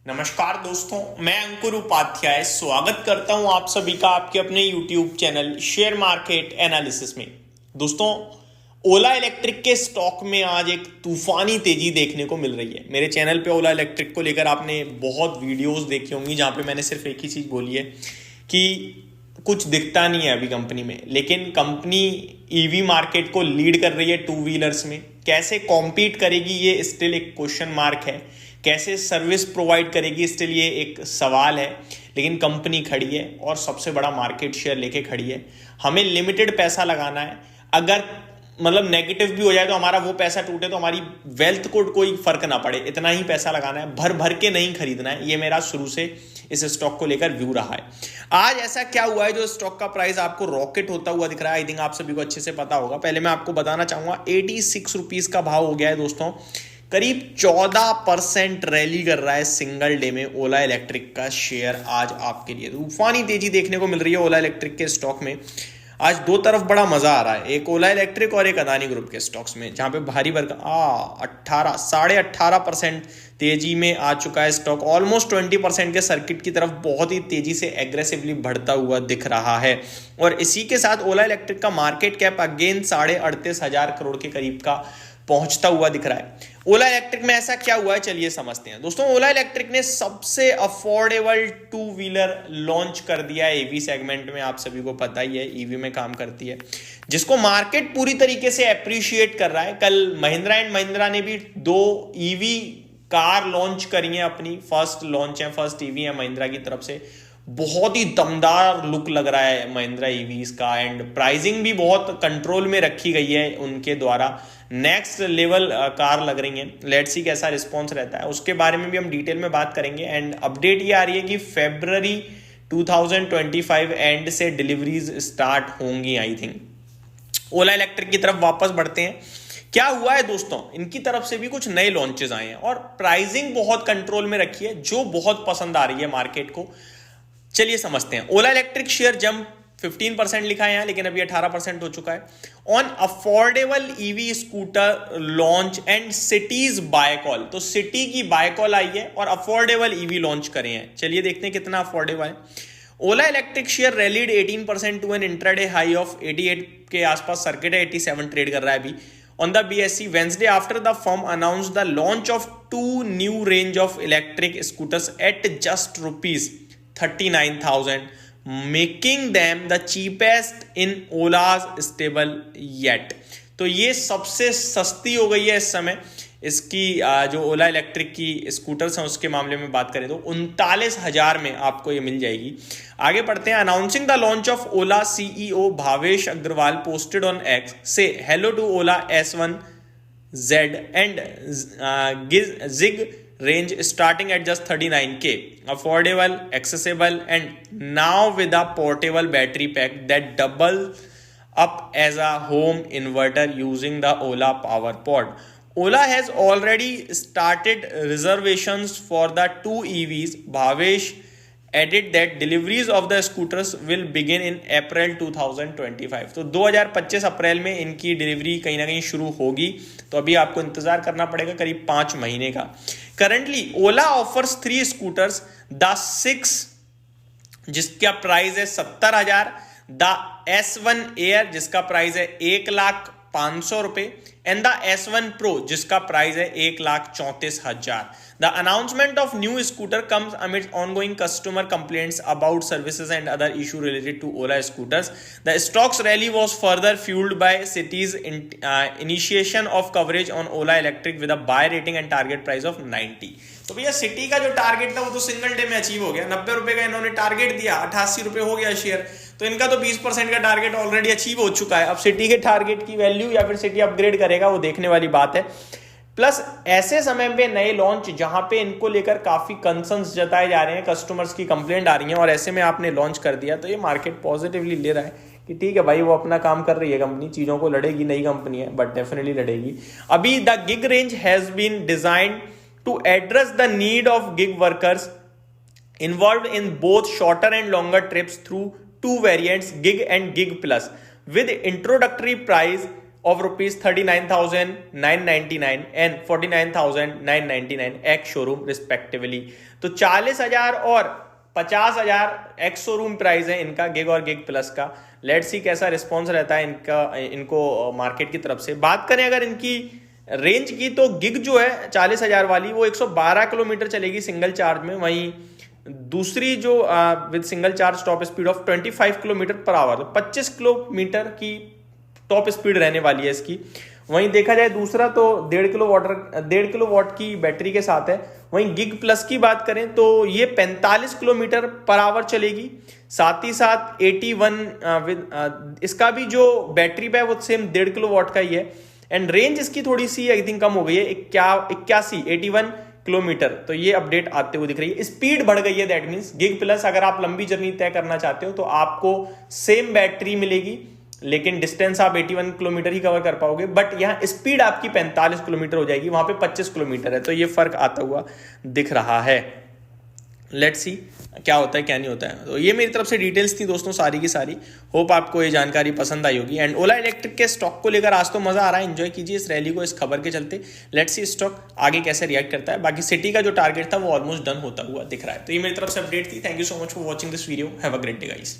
नमस्कार दोस्तों, मैं अंकुर उपाध्याय स्वागत करता हूं आप सभी का आपके अपने YouTube channel share market analysis में। दोस्तों, ओला इलेक्ट्रिक के स्टॉक में आज एक तूफानी तेजी देखने को मिल रही है। मेरे चैनल पे ओला इलेक्ट्रिक को लेकर आपने बहुत वीडियोस देखी होंगी जहां पे मैंने सिर्फ एक ही चीज बोली है कि कुछ दिखता नहीं है अभी कंपनी में, लेकिन कंपनी ईवी मार्केट को लीड कर रही है टू व्हीलर्स में। कैसे कॉम्पीट करेगी ये स्टिल एक क्वेश्चन मार्क है, कैसे सर्विस प्रोवाइड करेगी स्टिल ये एक सवाल है, लेकिन कंपनी खड़ी है और सबसे बड़ा मार्केट शेयर लेके खड़ी है। हमें लिमिटेड पैसा लगाना है, अगर मतलब नेगेटिव भी हो जाए तो हमारा वो पैसा टूटे तो हमारी वेल्थ को कोई फर्क ना पड़े, इतना ही पैसा लगाना है, भर भर के नहीं खरीदना है। ये मेरा शुरू से इस स्टॉक को लेकर व्यू रहा है। आज ऐसा क्या हुआ है जो स्टॉक का प्राइस आपको रॉकेट होता हुआ दिख रहा है? आई थिंक आप सभी को अच्छे से पता होगा। पहले मैं आपको बताना चाहूंगा 86 रुपीज का भाव हो गया है दोस्तों। करीब 14% रैली कर रहा है सिंगल डे में ओला इलेक्ट्रिक का शेयर। आज आपके लिए तूफानी तेजी देखने को मिल रही है ओला इलेक्ट्रिक के स्टॉक में। आज दो तरफ बड़ा मजा आ रहा है, एक ओला इलेक्ट्रिक और एक अदानी ग्रुप के स्टॉक्स में, जहां पे भारी भरकम 18.5% तेजी में आ चुका है स्टॉक। ऑलमोस्ट 20% के सर्किट की तरफ बहुत ही तेजी से एग्रेसिवली बढ़ता हुआ दिख रहा है। और इसी के साथ ओला इलेक्ट्रिक का मार्केट कैप अगेन 38,500 करोड़ के करीब का पहुंचता हुआ दिख रहा है। ओला इलेक्ट्रिक में ऐसा क्या हुआ है, चलिए समझते हैं। दोस्तों, ओला इलेक्ट्रिक ने सबसे अफोर्डेबल टू व्हीलर लॉन्च कर दिया है ईवी सेगमेंट में। आप सभी को पता ही है ईवी में काम करती है, जिसको मार्केट पूरी तरीके से अप्रिशिएट कर रहा है। कल महिंद्रा एंड महिंद्रा ने भी 2 ईवी कार लॉन्च करी है, अपनी फर्स्ट लॉन्च है, फर्स्ट ईवी है महिंद्रा की तरफ से। बहुत ही दमदार लुक लग रहा है महिंद्रा ईवीज का, एंड प्राइसिंग भी बहुत कंट्रोल में रखी गई है उनके द्वारा। नेक्स्ट लेवल कार लग रही है। लेट्स सी कैसा रिस्पॉन्स रहता है, उसके बारे में भी हम डिटेल में बात करेंगे। एंड अपडेट ये आ रही है कि February 2025 एंड से डिलीवरीज स्टार्ट होंगी। आई थिंक ओला इलेक्ट्रिक की तरफ वापस बढ़ते हैं। क्या हुआ है दोस्तों, इनकी तरफ से भी कुछ नए लॉन्चेस आए हैं और प्राइसिंग बहुत कंट्रोल में रखी है, जो बहुत पसंद आ रही है मार्केट को। चलिए समझते हैं। ओला इलेक्ट्रिक शेयर जंप 15% लिखा है यहां, लेकिन अभी 18% हो चुका है। On affordable EV scooter launch and cities bicycle, तो सिटी की बाय कॉल आई है और अफोर्डेबल ईवी लॉन्च करे हैं। चलिए देखते हैं कितना अफोर्डेबल है। Ola electric share rallied 18% to an intraday high of 88 के आसपास, सर्किट है 87 ट्रेड कर रहा है अभी on the BSE Wednesday after the firm announced the launch of 2 new range of electric scooters at just rupees 39,000, making them the cheapest in Ola's stable yet। तो ये सबसे सस्ती हो गई है इस समय इसकी जो ओला इलेक्ट्रिक की स्कूटर्स हैं उसके मामले में बात करें तो 39,000 में आपको ये मिल जाएगी। आगे पढ़ते हैं। Announcing the launch of Ola, CEO Bhavesh Aggarwal posted on X से hello to Ola S1 Z and gig range starting at just 39K, affordable, accessible, and now with a portable battery pack that double up as a home inverter using the Ola Power Pod. Ola has already started reservations for the 2 EVs. Bhavesh added that deliveries of the scooters will begin in April 2025. तो 2025 अप्रैल में इनकी delivery कहीं ना कहीं शुरू होगी, तो अभी आपको इंतजार करना पड़ेगा करीब 5 महीने का। Currently, Ola offers 3 scooters, the 6 जिसका प्राइस है 70,000, द S1 Air जिसका प्राइस है 1,05,000 रुपए, एंड द S1 Pro जिसका प्राइस है 1,34,000। The announcement of new scooter comes amidst ongoing customer complaints about services and other issues related to Ola scooters. The stock's rally was further fueled by Citi's initiation of coverage on Ola Electric with a buy rating and target price of 90। तो भैया city का जो target था वो तो single day में achieve हो गया। 90 रुपए का इन्होंने टारगेट दिया, 88 रुपए हो गया शेयर, तो इनका तो 20% का टारगेट ऑलरेडी अचीव हो चुका है। अब सिटी के टारगेट की वैल्यू या फिर सिटी अपग्रेड करेगा वो देखने वाली बात है। प्लस ऐसे समय पे नए लॉन्च जहां पे इनको लेकर काफी कंसर्न्स जताए जा रहे हैं, कस्टमर्स की कंप्लेंट आ रही है, और ऐसे में आपने लॉन्च कर दिया तो ये मार्केट पॉजिटिवली ले रहा है कि ठीक है भाई, वो अपना काम कर रही है कंपनी, चीजों को लड़ेगी, नई कंपनी है बट डेफिनेटली लड़ेगी। अभी the gig range has been designed to address the need of gig workers involved in both shorter and longer trips through 2 variants, Gig and Gig Plus, with introductory price of rupees 39,999 and 49,999 ex showroom respectively. तो 40,000 और 50,000 ex showroom price है इनका, gig और gig plus का। Let's see कैसा response रहता है इनको मार्केट की तरफ से। बात करें अगर इनकी रेंज की, तो गिग जो है 40,000 वाली वो 112 किलोमीटर चलेगी सिंगल चार्ज में। वहीं दूसरी जो with single charge top speed of 25 kilometre per hour, तो 25 किलोमीटर की टॉप स्पीड रहने वाली है इसकी। वहीं देखा जाए दूसरा तो 1.5 किलोवाट की बैटरी के साथ है। वहीं गिग प्लस की बात करें तो ये 45 किलोमीटर पर आवर चलेगी। साथ ही साथ 81 इसका भी जो बैटरी है वो सेम 1.5 किलोवाट का ही है। एंड रेंज इसकी थोड़ी सी आई थिंक कम हो गई है, 81 किलोमीटर। तो ये अपडेट आते हुए दिख रही है। स्पीड बढ़ गई है, दैट मीन्स गिग प्लस अगर आप लंबी जर्नी तय करना चाहते हो तो आपको सेम बैटरी मिलेगी, लेकिन डिस्टेंस आप 81 किलोमीटर ही कवर कर पाओगे। बट यहाँ स्पीड आपकी 45 किलोमीटर हो जाएगी, वहां पे 25 किलोमीटर है। तो ये फर्क आता हुआ दिख रहा है। लेट्स सी क्या होता है क्या नहीं होता है। तो ये मेरी तरफ से डिटेल्स थी दोस्तों सारी की सारी। होप आपको ये जानकारी पसंद आई होगी। एंड ओला इलेक्ट्रिक के स्टॉक को लेकर आज तो मजा आ रहा है, एंजॉय कीजिए इस रैली को, इस खबर के चलते। लेट्स सी स्टॉक आगे कैसे रिएक्ट करता है। बाकी सिटी का जो टारगेट था वो ऑलमोस्ट डन होता हुआ दिख रहा है। तो ये मेरी तरफ से अपडेट थी। Thank you so much for watching this video. Have a great day guys.